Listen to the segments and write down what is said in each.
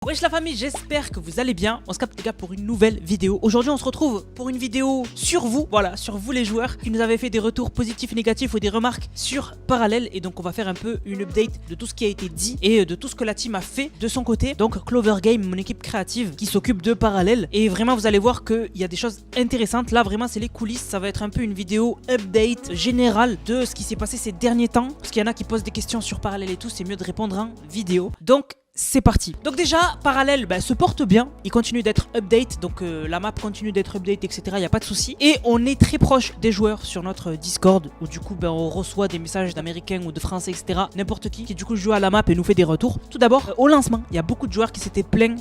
Wesh la famille, j'espère que vous allez bien. On se capte les gars pour une nouvelle vidéo. Aujourd'hui on se retrouve pour une vidéo sur vous, voilà, sur vous les joueurs qui nous avez fait des retours positifs, négatifs ou des remarques sur Parallel. Et donc on va faire un peu une update de tout ce qui a été dit et de tout ce que la team a fait de son côté. Donc Clover Game, mon équipe créative qui s'occupe de Parallel. Et vraiment vous allez voir qu'il y a des choses intéressantes. Là vraiment c'est les coulisses, ça va être un peu une vidéo update générale de ce qui s'est passé ces derniers temps. Parce qu'il y en a qui posent des questions sur Parallel et tout, c'est mieux de répondre en vidéo. Donc c'est parti. Donc déjà, Parallel se porte bien, il continue d'être update, donc la map continue d'être update, etc. Il n'y a pas de souci. Et on est très proche des joueurs sur notre Discord, où du coup on reçoit des messages d'Américains ou de Français, etc. N'importe qui du coup joue à la map et nous fait des retours. Tout d'abord, au lancement, il y a beaucoup de joueurs qui s'étaient plaints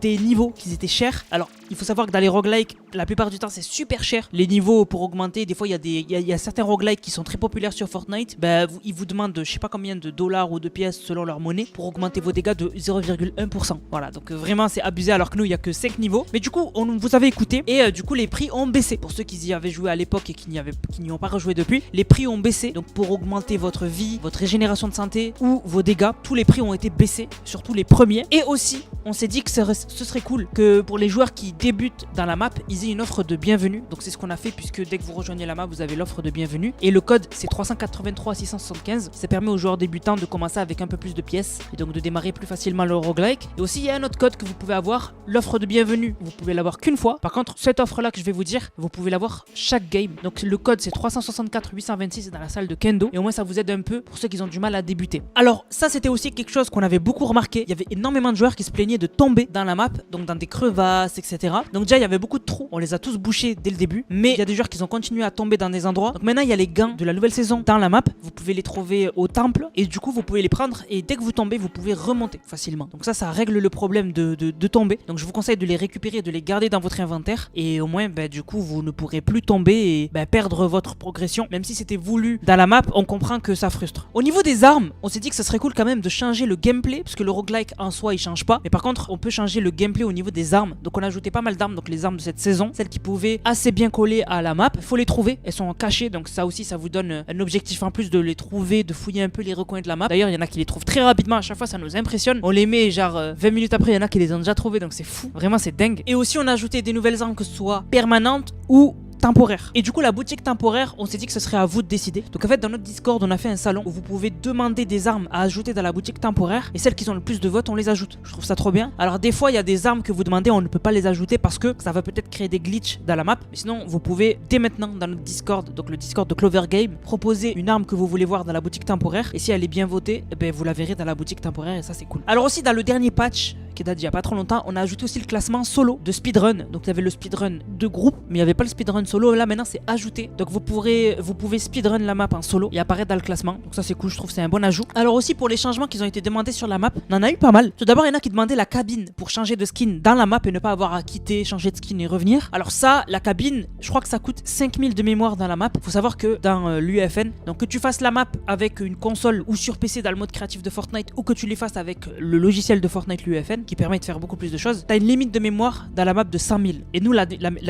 des niveaux, qu'ils étaient chers. Alors, il faut savoir que dans les roguelikes, la plupart du temps c'est super cher. Les niveaux pour augmenter, des fois il y a certains roguelikes qui sont très populaires sur Fortnite. Ils vous demandent je sais pas combien de dollars ou de pièces selon leur monnaie pour augmenter vos dégâts de 0,1%. Voilà, donc vraiment c'est abusé alors que nous il y a que 5 niveaux. Mais du coup on vous avait écouté et du coup les prix ont baissé. Pour ceux qui y avaient joué à l'époque et qui n'y ont pas rejoué depuis, les prix ont baissé. Donc pour augmenter votre vie, votre régénération de santé ou vos dégâts, tous les prix ont été baissés, surtout les premiers. Et aussi on s'est dit que ce serait cool que pour les joueurs qui débutent dans la map, ils aient une offre de bienvenue. Donc c'est ce qu'on a fait puisque dès que vous rejoignez la map, vous avez l'offre de bienvenue. Et le code c'est 383 675. Ça permet aux joueurs débutants de commencer avec un peu plus de pièces et donc de démarrer plus facilement le roguelike. Et aussi il y a un autre code que vous pouvez avoir, l'offre de bienvenue. Vous pouvez l'avoir qu'une fois. Par contre cette offre là que je vais vous dire, vous pouvez l'avoir chaque game. Donc le code c'est 364 826 dans la salle de Kendo. Et au moins ça vous aide un peu pour ceux qui ont du mal à débuter. Alors ça c'était aussi quelque chose qu'on avait beaucoup remarqué. Il y avait énormément de joueurs qui se plaignaient de tomber dans la map, donc dans des crevasses, etc. Donc déjà il y avait beaucoup de trous, on les a tous bouchés dès le début. Mais il y a des joueurs qui ont continué à tomber dans des endroits. Donc maintenant il y a les gants de la nouvelle saison dans la map. Vous pouvez les trouver au temple. Et du coup vous pouvez les prendre. Et dès que vous tombez vous pouvez remonter facilement. Donc ça règle le problème de tomber. Donc je vous conseille de les récupérer et de les garder dans votre inventaire. Et au moins du coup vous ne pourrez plus tomber et perdre votre progression. Même si c'était voulu dans la map, on comprend que ça frustre. Au niveau des armes, on s'est dit que ça serait cool quand même de changer le gameplay. Parce que le roguelike en soi il change pas. Mais par contre on peut changer le gameplay au niveau des armes. Donc on a ajouté pas mal d'armes. Donc les armes de cette saison, celles qui pouvaient assez bien coller à la map, il faut les trouver. Elles sont cachées. Donc ça aussi ça vous donne un objectif en plus de les trouver, de fouiller un peu les recoins de la map. D'ailleurs il y en a qui les trouvent très rapidement. À chaque fois ça nous impressionne. On les met genre 20 minutes après, il y en a qui les ont déjà trouvés, donc c'est fou, vraiment c'est dingue. Et aussi on a ajouté des nouvelles armes, que ce soit permanentes ou temporaire. Et du coup la boutique temporaire, on s'est dit que ce serait à vous de décider. Donc en fait dans notre Discord on a fait un salon où vous pouvez demander des armes à ajouter dans la boutique temporaire, et celles qui ont le plus de votes on les ajoute. Je trouve ça trop bien. Alors des fois il y a des armes que vous demandez, on ne peut pas les ajouter parce que ça va peut-être créer des glitches dans la map. Mais sinon vous pouvez dès maintenant dans notre Discord, donc le Discord de Clover Game, proposer une arme que vous voulez voir dans la boutique temporaire, et si elle est bien votée, vous la verrez dans la boutique temporaire, et ça c'est cool. Alors aussi dans le dernier patch qui date d'il y a pas trop longtemps, on a ajouté aussi le classement solo de speedrun. Donc il y avait le speedrun de groupe, mais il n'y avait pas le speedrun solo. Là maintenant c'est ajouté. Donc vous pouvez speedrun la map en solo et apparaître dans le classement. Donc ça c'est cool, je trouve c'est un bon ajout. Alors aussi pour les changements qui ont été demandés sur la map, on en a eu pas mal. Tout d'abord il y en a qui demandaient la cabine pour changer de skin dans la map et ne pas avoir à quitter, changer de skin et revenir. Alors ça, la cabine, je crois que ça coûte 5000 de mémoire dans la map. Faut savoir que dans l'UEFN, donc que tu fasses la map avec une console ou sur PC dans le mode créatif de Fortnite, ou que tu les fasses avec le logiciel de Fortnite l'UEFN qui permet de faire beaucoup plus de choses, t'as une limite de mémoire dans la map de 100 000. Et nous la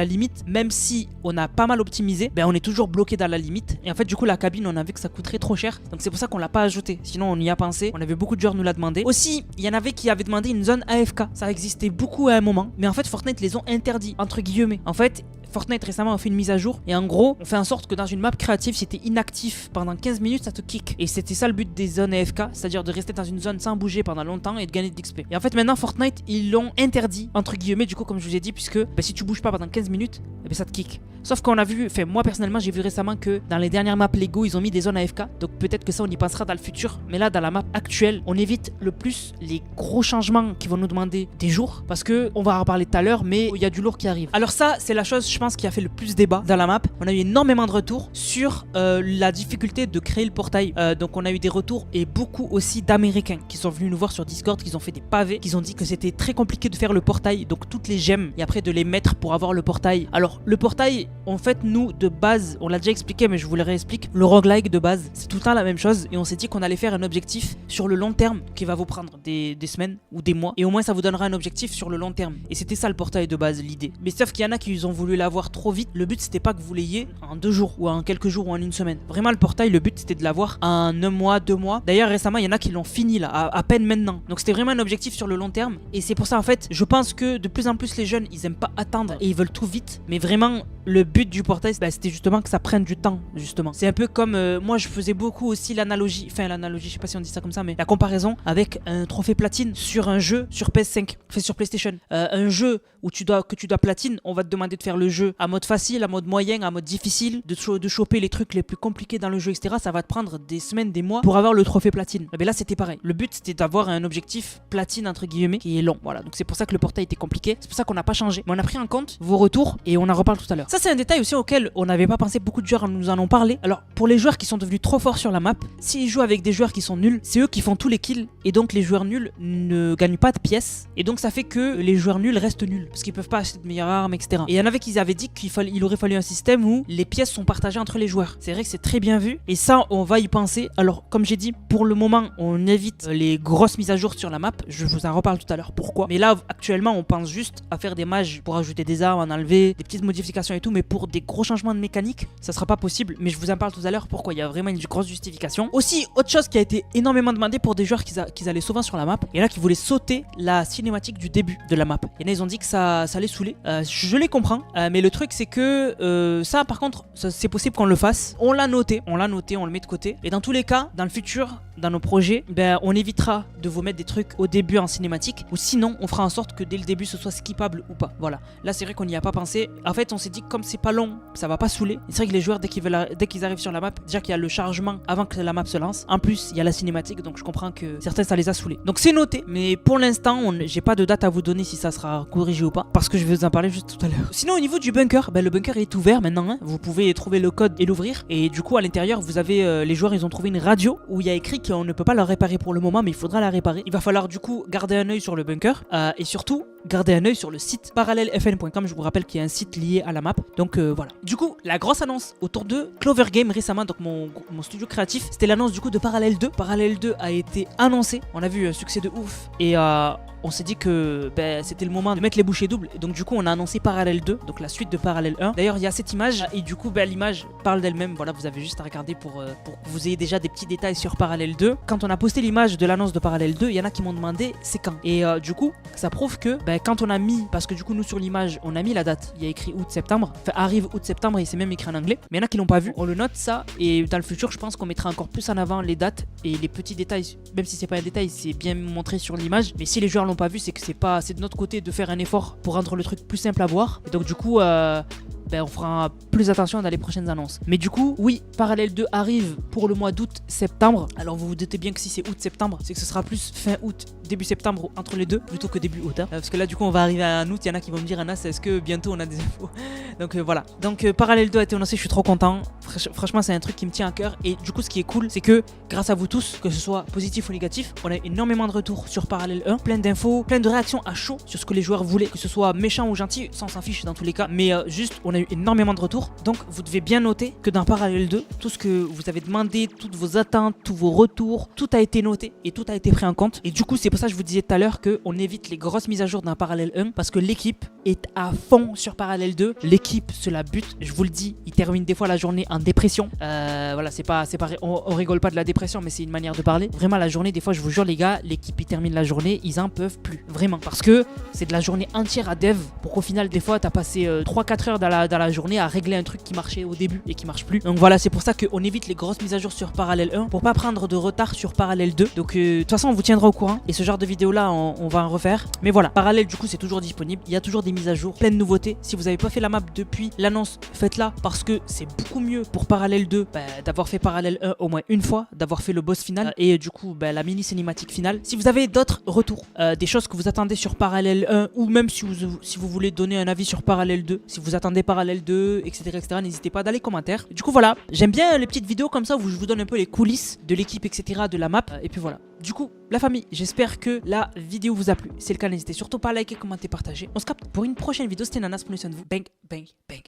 limite, même si on a pas mal optimisé, on est toujours bloqué dans la limite. Et en fait du coup la cabine on a vu que ça coûterait trop cher, donc c'est pour ça qu'on l'a pas ajouté. Sinon on y a pensé, on avait beaucoup de joueurs nous l'a demandé. Aussi il y en avait qui avaient demandé une zone AFK. Ça existait beaucoup à un moment, mais en fait Fortnite les ont interdits entre guillemets. En fait Fortnite récemment a fait une mise à jour et en gros on fait en sorte que dans une map créative si t'es inactif pendant 15 minutes ça te kick. Et c'était ça le but des zones AFK, c'est-à-dire de rester dans une zone sans bouger pendant longtemps et de gagner de l'XP. Et en fait maintenant Fortnite ils l'ont interdit entre guillemets du coup comme je vous ai dit, puisque si tu bouges pas pendant 15 minutes ça te kick. Sauf qu'on a vu, moi personnellement j'ai vu récemment que dans les dernières maps Lego ils ont mis des zones AFK. Donc peut-être que ça on y pensera dans le futur. Mais là dans la map actuelle on évite le plus les gros changements qui vont nous demander des jours. Parce que on va en reparler tout à l'heure, mais il y a du lourd qui arrive. Alors ça c'est la chose je pense qui a fait le plus débat dans la map. On a eu énormément de retours sur la difficulté de créer le portail. Donc on a eu des retours et beaucoup aussi d'Américains qui sont venus nous voir sur Discord, qui ont fait des pavés, qui ont dit que c'était très compliqué de faire le portail. Donc toutes les gemmes et après de les mettre pour avoir le portail. Alors le portail en fait, nous, de base, on l'a déjà expliqué, mais je vous le réexplique. Le roguelike de base, c'est tout le temps la même chose. Et on s'est dit qu'on allait faire un objectif sur le long terme qui va vous prendre des semaines ou des mois. Et au moins, ça vous donnera un objectif sur le long terme. Et c'était ça le portail de base, l'idée. Mais sauf qu'il y en a qui ont voulu l'avoir trop vite. Le but, c'était pas que vous l'ayez en 2 jours ou en quelques jours ou en une semaine. Vraiment, le portail, le but, c'était de l'avoir en 1 mois, 2 mois. D'ailleurs, récemment, il y en a qui l'ont fini là, à peine maintenant. Donc, c'était vraiment un objectif sur le long terme. Et c'est pour ça, en fait, je pense que de plus en plus, les jeunes, ils aiment pas attendre et ils veulent tout vite. Mais vraiment, le but du portail, c'était justement que ça prenne du temps, justement. C'est un peu comme moi, je faisais beaucoup aussi l'analogie, je sais pas si on dit ça comme ça, mais la comparaison avec un trophée platine sur un jeu sur PS5, fait sur PlayStation. Un jeu où que tu dois platine, on va te demander de faire le jeu à mode facile, à mode moyen, à mode difficile, de choper les trucs les plus compliqués dans le jeu, etc. Ça va te prendre des semaines, des mois pour avoir le trophée platine. Mais là, c'était pareil. Le but, c'était d'avoir un objectif platine, entre guillemets, qui est long. Voilà, donc c'est pour ça que le portail était compliqué. C'est pour ça qu'on n'a pas changé. Mais on a pris en compte vos retours et on en reparle tout à l'heure. Ça, c'est un détail aussi auquel on n'avait pas pensé. Beaucoup de joueurs nous en ont parlé. Alors, pour les joueurs qui sont devenus trop forts sur la map, s'ils jouent avec des joueurs qui sont nuls, c'est eux qui font tous les kills. Et donc, les joueurs nuls ne gagnent pas de pièces. Et donc, ça fait que les joueurs nuls restent nuls. Parce qu'ils peuvent pas acheter de meilleures armes, etc. Et il y en avait qui avaient dit qu'il aurait fallu un système où les pièces sont partagées entre les joueurs. C'est vrai que c'est très bien vu. Et ça, on va y penser. Alors, comme j'ai dit, pour le moment, on évite les grosses mises à jour sur la map. Je vous en reparle tout à l'heure pourquoi. Mais là, actuellement, on pense juste à faire des mages pour ajouter des armes, en enlever, des petites modifications et tout. Mais pour des gros changements de mécanique, ça sera pas possible. Mais je vous en parle tout à l'heure pourquoi. Il y a vraiment une grosse justification. Aussi, autre chose qui a été énormément demandé pour des joueurs qui allaient souvent sur la map. Il y en a qui voulaient sauter la cinématique du début de la map. Il y en a, ils ont dit que ça allait saouler. Je les comprends. Mais le truc, c'est que ça, par contre, c'est possible qu'on le fasse. On l'a noté, on le met de côté. Et dans tous les cas, dans le futur, dans nos projets, on évitera de vous mettre des trucs au début en cinématique. Ou sinon, on fera en sorte que dès le début, ce soit skippable ou pas. Voilà. Là, c'est vrai qu'on n'y a pas pensé. En fait, on s'est dit que comme c'est pas long, ça va pas saouler. C'est vrai que les joueurs, dès qu'ils arrivent sur la map, déjà qu'il y a le chargement avant que la map se lance. En plus, il y a la cinématique, donc je comprends que certains, ça les a saoulés. Donc c'est noté. Mais pour l'instant, j'ai pas de date à vous donner si ça sera corrigé ou pas. Parce que je vais vous en parler juste tout à l'heure. Sinon, au niveau du bunker, le bunker est ouvert maintenant. Hein. Vous pouvez trouver le code et l'ouvrir. Et du coup, à l'intérieur, vous avez les joueurs, ils ont trouvé une radio où il y a écrit qu'on ne peut pas la réparer pour le moment, mais il faudra la réparer. Il va falloir du coup garder un œil sur le bunker et surtout garder un œil sur le site parallelfn.com. Je vous rappelle qu'il y a un site lié à la map. Donc voilà. Du coup, la grosse annonce autour de Clover Game récemment, donc mon studio créatif, c'était l'annonce du coup de Parallel 2. Parallel 2 a été annoncé. On a vu un succès de ouf et on s'est dit que c'était le moment de mettre les bouchées doubles. Et donc du coup, on a annoncé Parallel 2, donc la suite de Parallel 1. D'ailleurs, il y a cette image et du coup, l'image parle d'elle-même. Voilà, vous avez juste à regarder pour que vous ayez déjà des petits détails sur Parallel 2. Quand on a posté l'image de l'annonce de Parallel 2, il y en a qui m'ont demandé c'est quand. Et du coup, ça prouve que quand on a mis, parce que du coup, nous sur l'image, on a mis la date. Il y a écrit août-septembre. Enfin, arrive août-septembre et c'est même écrit en anglais. Mais il y en a qui l'ont pas vu. On le note ça. Et dans le futur, je pense qu'on mettra encore plus en avant les dates et les petits détails. Même si c'est pas un détail, c'est bien montré sur l'image. Mais si les joueurs l'ont pas vu, c'est que c'est de notre côté de faire un effort pour rendre le truc plus simple à voir. Et donc du coup, on fera plus attention dans les prochaines annonces. Mais du coup, oui, Parallel 2 arrive pour le mois d'août-septembre. Alors vous vous doutez bien que si c'est août-septembre, c'est que ce sera plus fin août, début septembre, entre les deux, plutôt que début août. Hein. Parce que là, du coup, on va arriver à un août. Il y en a qui vont me dire, Anas, est-ce que bientôt on a des infos? Donc voilà. Donc Parallel 2 a été annoncé, je suis trop content. Franchement, c'est un truc qui me tient à cœur. Et du coup, ce qui est cool, c'est que grâce à vous tous, que ce soit positif ou négatif, on a énormément de retours sur Parallel 1, plein d'infos, plein de réactions à chaud sur ce que les joueurs voulaient, que ce soit méchant ou gentil, ça on s'en fiche dans tous les cas. Mais juste, on a eu énormément de retours. Donc vous devez bien noter que dans Parallel 2, tout ce que vous avez demandé, toutes vos attentes, tous vos retours, tout a été noté et tout a été pris en compte. Et du coup, c'est pour ça que je vous disais tout à l'heure qu'on évite les grosses mises à jour dans Parallel 1 parce que l'équipe est à fond sur Parallel 2. L'équipe se la bute, je vous le dis, ils terminent des fois la journée en dépression. Voilà, c'est pas on rigole pas de la dépression, mais c'est une manière de parler. Vraiment, la journée, des fois, je vous jure, les gars, l'équipe ils terminent la journée, ils en peuvent plus. Vraiment. Parce que c'est de la journée entière à dev pour qu'au final, des fois, t'as passé 3-4 heures dans la journée à régler un truc qui marchait au début et qui marche plus. Donc voilà, c'est pour ça qu'on évite les grosses mises à jour sur Parallel 1 pour pas prendre de retard sur Parallel 2. Donc de toute façon, on vous tiendra au courant et ce genre de vidéo là, on va en refaire. Mais voilà, Parallel du coup, c'est toujours disponible. Il y a toujours des mises à jour, plein de nouveautés. Si vous avez pas fait la map depuis l'annonce, faites-la parce que c'est beaucoup mieux pour Parallel 2 d'avoir fait Parallel 1 au moins une fois, d'avoir fait le boss final et du coup la mini cinématique finale. Si vous avez d'autres retours, des choses que vous attendez sur Parallel 1 ou même si vous voulez donner un avis sur Parallel 2, si vous attendez Parallel 2, etc. n'hésitez pas dans les commentaires. Du coup voilà, j'aime bien les petites vidéos comme ça où je vous donne un peu les coulisses de l'équipe, etc. de la map. Et puis voilà. Du coup, la famille, j'espère que la vidéo vous a plu. Si c'est le cas, n'hésitez surtout pas à liker, commenter, partager. On se capte pour une prochaine vidéo. C'était Nanas, prenez soin de vous. Bang, bang, bang.